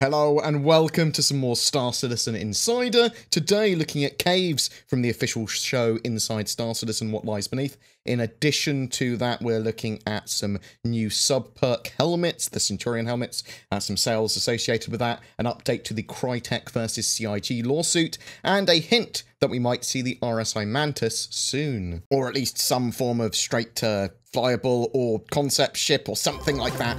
Hello and welcome to some more Star Citizen Insider. Today looking at caves from the official show Inside Star Citizen What Lies Beneath. In addition to that, we're looking at some new sub-perk helmets, the Centurion Helmets, some sales associated with that, an update to the Crytek versus CIG lawsuit, and a hint that we might see the RSI Mantis soon. Or at least some form of straight-to-flyable or concept ship or something like that.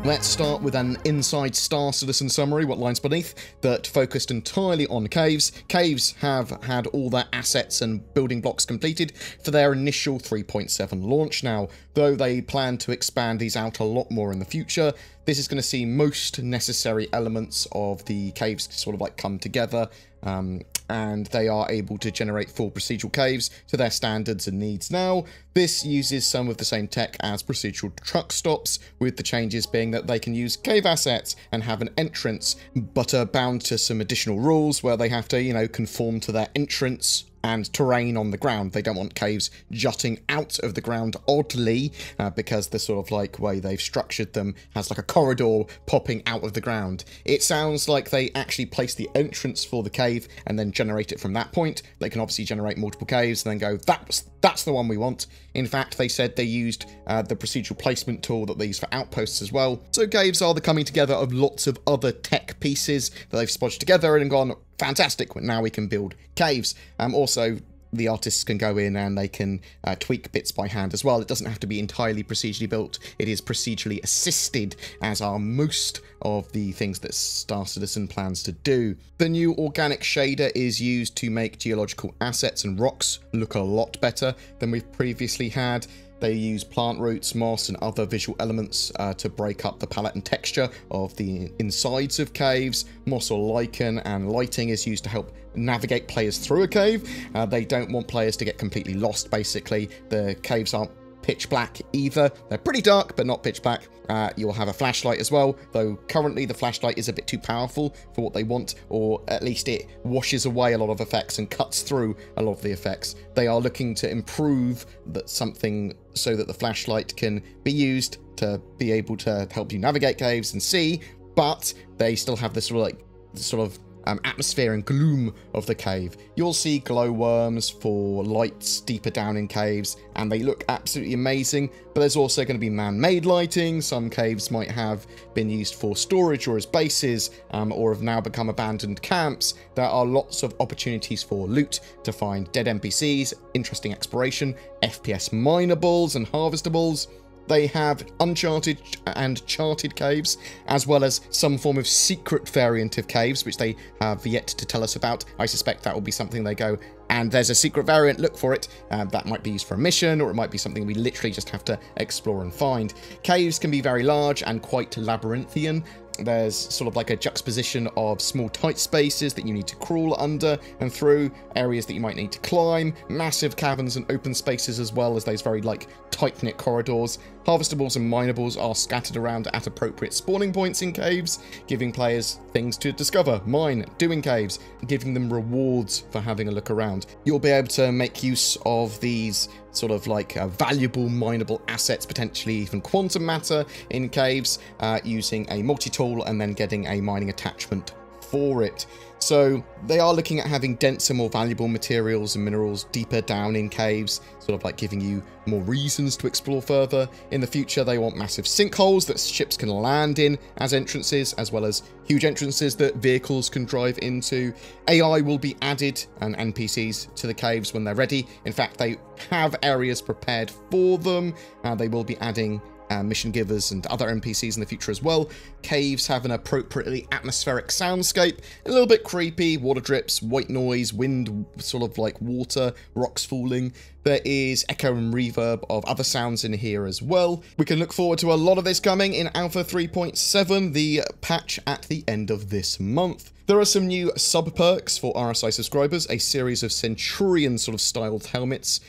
Let's start with an Inside Star Citizen summary, What Lies Beneath, that focused entirely on caves. Caves have had all their assets and building blocks completed for their initial 3.7 launch now, though they plan to expand these out a lot more in the future. This is going to see most necessary elements of the caves sort of like come together, and they are able to generate full procedural caves to their standards and needs now. This uses some of the same tech as procedural truck stops, with the changes being that they can use cave assets and have an entrance, but are bound to some additional rules where they have to, conform to their entrance and terrain on the ground. They don't want caves jutting out of the ground oddly, because the sort of like way they've structured them has like a corridor popping out of the ground. It sounds like they actually place the entrance for the cave and then generate it from that point. They can obviously generate multiple caves and then go, that's the one we want. In fact, they said they used the procedural placement tool that they use for outposts as well. So caves are the coming together of lots of other tech pieces that they've sponged together and gone, fantastic, now we can build caves. Also, the artists can go in and they can tweak bits by hand as well. It doesn't have to be entirely procedurally built. It is procedurally assisted, as are most of the things that Star Citizen plans to do. The new organic shader is used to make geological assets and rocks look a lot better than we've previously had. They use plant roots, moss, and other visual elements to break up the palette and texture of the insides of caves. Moss or lichen and lighting is used to help navigate players through a cave. They don't want players to get completely lost, basically. The caves aren't pitch black either. They're pretty dark, but not pitch black. You'll have a flashlight as well, though currently the flashlight is a bit too powerful for what they want, or at least it washes away a lot of effects and cuts through a lot of the effects. They are looking to improve that something so that the flashlight can be used to be able to help you navigate caves and see, but they still have this sort of atmosphere and gloom of the cave. You'll see glowworms for lights deeper down in caves, and they look absolutely amazing, but there's also going to be man-made lighting. Some caves might have been used for storage or as bases, or have now become abandoned camps. There are lots of opportunities for loot, to find dead NPCs, interesting exploration, FPS minables and harvestables. They have uncharted and charted caves, as well as some form of secret variant of caves, which they have yet to tell us about. I suspect that will be something they go, and there's a secret variant, look for it. That might be used for a mission, or it might be something we literally just have to explore and find. Caves can be very large and quite labyrinthian. There's sort of like a juxtaposition of small tight spaces that you need to crawl under and through, areas that you might need to climb, massive caverns and open spaces, as well as those very tight-knit corridors. Harvestables and minables are scattered around at appropriate spawning points in caves, giving players things to discover, mine, do in caves, giving them rewards for having a look around. You'll be able to make use of these sort of valuable mineable assets, potentially even quantum matter in caves, using a multi-tool and then getting a mining attachment for it. So they are looking at having denser, more valuable materials and minerals deeper down in caves, sort of like giving you more reasons to explore further. In the future, they want massive sinkholes that ships can land in as entrances, as well as huge entrances that vehicles can drive into. AI will be added, and NPCs, to the caves when they're ready. In fact, they have areas prepared for them. They will be adding mission givers and other NPCs in the future as well. Caves have an appropriately atmospheric soundscape, a little bit creepy, water drips, white noise, wind, sort of like water, rocks falling. There is echo and reverb of other sounds in here as well. We can look forward to a lot of this coming in Alpha 3.7, the patch at the end of this month. There are some new sub-perks for RSI subscribers, a series of Centurion sort of styled helmets.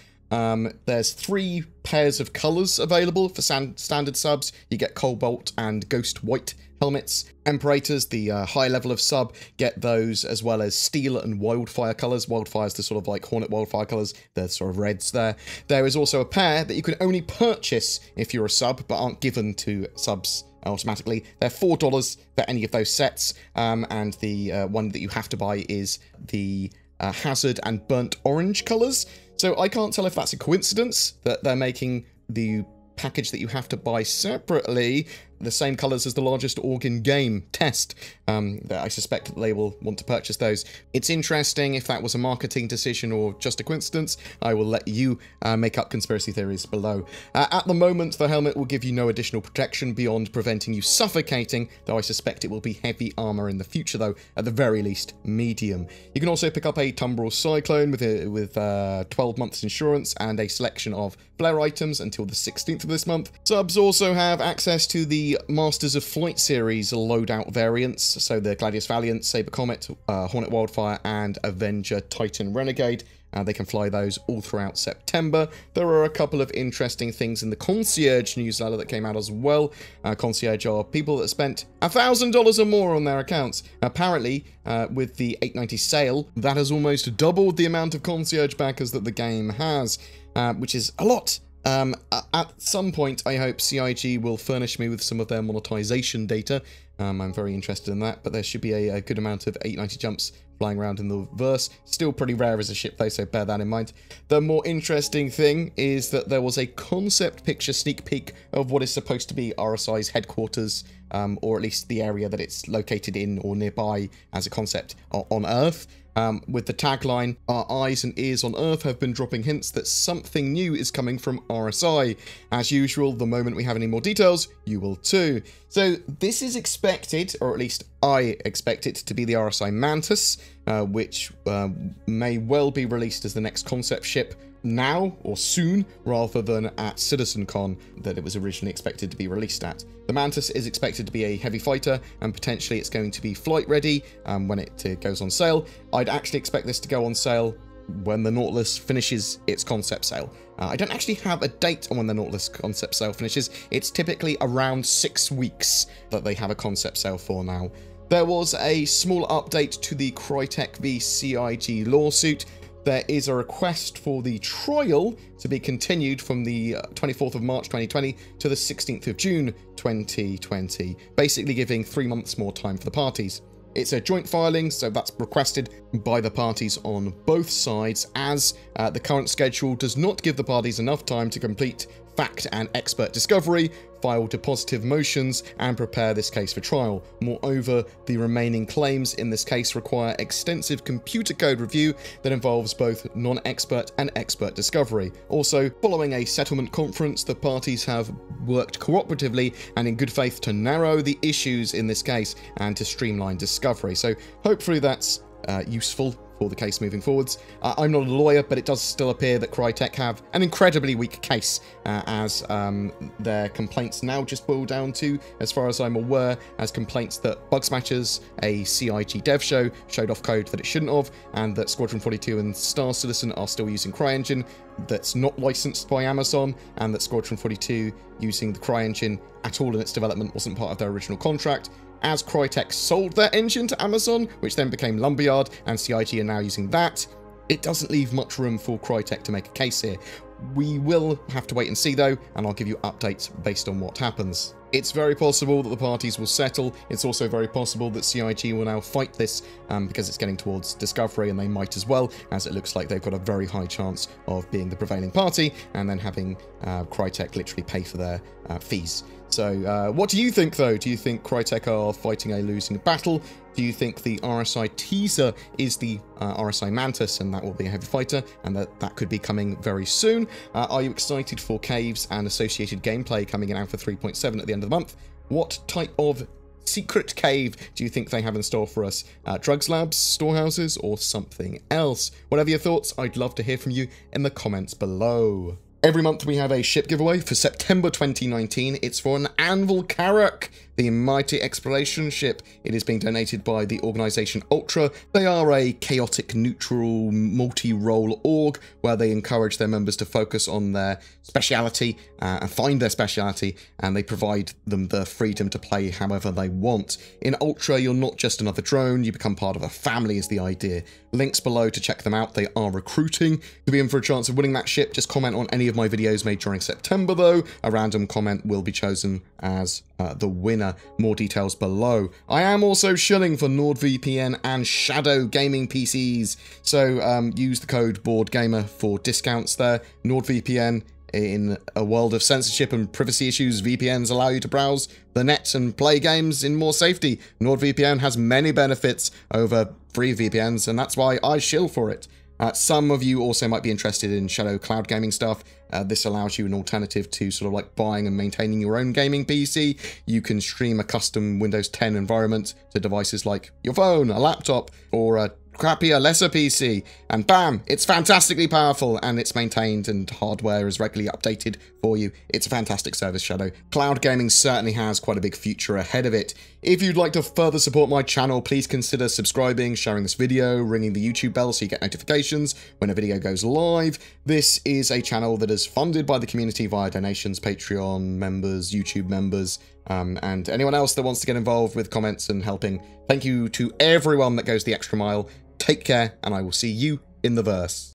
There's 3 pairs of colours available for standard subs. You get Cobalt and Ghost White helmets. Emperators, the high level of sub, get those, as well as Steel and Wildfire colours. Wildfire's the sort of like Hornet Wildfire colours, the sort of reds there. There is also a pair that you can only purchase if you're a sub, but aren't given to subs automatically. They're $4 for any of those sets, and the one that you have to buy is the Hazard and Burnt Orange colours. So I can't tell if that's a coincidence that they're making the package that you have to buy separately the same colours as the largest org in game test. That I suspect that they will want to purchase those. It's interesting if that was a marketing decision or just a coincidence. I will let you make up conspiracy theories below. At the moment, the helmet will give you no additional protection beyond preventing you suffocating, though I suspect it will be heavy armour in the future, though, at the very least, medium. You can also pick up a Tumbrel Cyclone with 12 months insurance and a selection of flare items until the 16th of this month. Subs also have access to the Masters of Flight series loadout variants, so the Gladius Valiant, Saber Comet, Hornet Wildfire, and Avenger Titan Renegade. They can fly those all throughout September. There are a couple of interesting things in the Concierge newsletter that came out as well. Concierge are people that spent $1,000 or more on their accounts. Apparently, with the 890 sale, that has almost doubled the amount of Concierge backers that the game has, which is a lot. At some point, I hope CIG will furnish me with some of their monetization data. I'm very interested in that, but there should be a good amount of 890 jumps flying around in the verse. Still pretty rare as a ship though, so bear that in mind. The more interesting thing is that there was a concept picture sneak peek of what is supposed to be RSI's headquarters, or at least the area that it's located in or nearby as a concept on Earth. With the tagline, "Our eyes and ears on Earth have been dropping hints that something new is coming from RSI. As usual, the moment we have any more details, you will too." So this is expected, or at least I expect it to be the RSI Mantis, which may well be released as the next concept ship now or soon, rather than at CitizenCon that it was originally expected to be released at. The Mantis is expected to be a heavy fighter, and potentially it's going to be flight ready when it goes on sale. I'd actually expect this to go on sale when the Nautilus finishes its concept sale. I don't actually have a date on when the Nautilus concept sale finishes. It's typically around 6 weeks that they have a concept sale for now. There was a small update to the Crytek v CIG lawsuit. There is a request for the trial to be continued from the 24th of March 2020 to the 16th of June 2020, basically giving 3 months more time for the parties. It's a joint filing, so that's requested by the parties on both sides, as the current schedule does not give the parties enough time to complete fact and expert discovery, file depositive motions, and prepare this case for trial. Moreover, the remaining claims in this case require extensive computer code review that involves both non-expert and expert discovery. Also, following a settlement conference, the parties have worked cooperatively and in good faith to narrow the issues in this case and to streamline discovery. So hopefully that's useful for the case moving forwards. I'm not a lawyer, but it does still appear that Crytek have an incredibly weak case, as their complaints now just boil down to, as far as I'm aware, as complaints that Bugsmatchers, a CIG dev show, showed off code that it shouldn't have, and that Squadron 42 and Star Citizen are still using CryEngine that's not licensed by Amazon, and that Squadron 42 using the CryEngine at all in its development wasn't part of their original contract. As Crytek sold their engine to Amazon, which then became Lumberyard, and CIG are now using that, it doesn't leave much room for Crytek to make a case here. We will have to wait and see though, and I'll give you updates based on what happens. It's very possible that the parties will settle. It's also very possible that CIG will now fight this because it's getting towards discovery, and they might as well, as it looks like they've got a very high chance of being the prevailing party and then having Crytek literally pay for their fees. So what do you think though? Do you think Crytek are fighting a losing battle? Do you think the RSI teaser is the RSI Mantis and that will be a heavy fighter and that could be coming very soon? Are you excited for caves and associated gameplay coming in Alpha 3.7 at the end of the month? What type of secret cave do you think they have in store for us? Drugs labs, storehouses, or something else? Whatever your thoughts, I'd love to hear from you in the comments below. Every month we have a ship giveaway. For September 2019, it's for an Anvil Carrack, the mighty exploration ship. It is being donated by the organisation Ultra. They are a chaotic, neutral, multi-role org where they encourage their members to focus on their speciality and find their speciality, and they provide them the freedom to play however they want. In Ultra, you're not just another drone, you become part of a family is the idea. Links below to check them out. They are recruiting. To be in for a chance of winning that ship, just comment on any of of my videos made during September, though, a random comment will be chosen as the winner. More details below. I am also shilling for NordVPN and Shadow gaming PCs, so use the code BoredGamer for discounts there. NordVPN, in a world of censorship and privacy issues, VPNs allow you to browse the net and play games in more safety. NordVPN has many benefits over free VPNs, and that's why I shill for it. Some of you also might be interested in Shadow cloud gaming stuff. This allows you an alternative to sort of like buying and maintaining your own gaming PC. You can stream a custom Windows 10 environment to devices like your phone, a laptop, or a crappier, lesser PC, and bam, it's fantastically powerful, and it's maintained, and hardware is regularly updated for you. It's a fantastic service, Shadow. Cloud gaming certainly has quite a big future ahead of it. If you'd like to further support my channel, please consider subscribing, sharing this video, ringing the YouTube bell so you get notifications when a video goes live. This is a channel that is funded by the community via donations, Patreon members, YouTube members, and anyone else that wants to get involved with comments and helping. Thank you to everyone that goes the extra mile. Take care, and I will see you in the verse.